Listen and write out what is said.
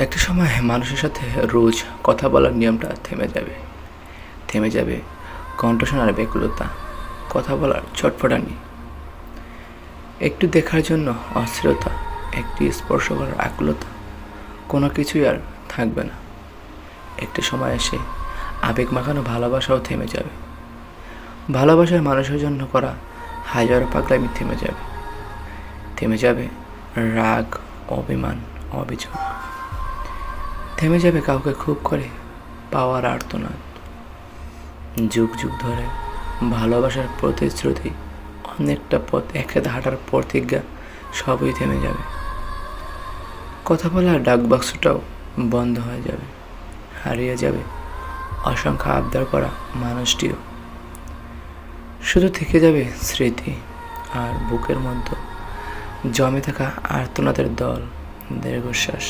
একটা সময় মানুষের সাথে রোজ কথা বলার নিয়মটা থেমে যাবে কণ্ঠ শোনার ব্যাকুলতা, কথা বলার ছটফটানি, একটু দেখার জন্য অস্থিরতা, একটি স্পর্শ করার আকুলতা, কোনো কিছুই আর থাকবে না। একটা সময় এসে আবেগ মাখানো ভালোবাসাও থেমে যাবে। ভালোবাসার মানুষের জন্য করা হাজারো পাগলামি থেমে যাবে রাগ, অভিমান, অভিযোগ, থেমে যাবে কাউকে খুব করে পাওয়ার আর্তনাদ। যুগ যুগ ধরে ভালোবাসার প্রতিশ্রুতি, অনেকটা পথ একসাথে হাঁটার প্রতিজ্ঞা, সবই থেমে যাবে। কথা বলার ডাক বাক্সটাও বন্ধ হয়ে যাবে, হারিয়ে যাবে অসংখ্য আবদার করা মানুষটিও। শুধু থেকে যাবে স্মৃতি আর বুকের মধ্যে জমে থাকা আর্তনাদের দল, দীর্ঘশ্বাস।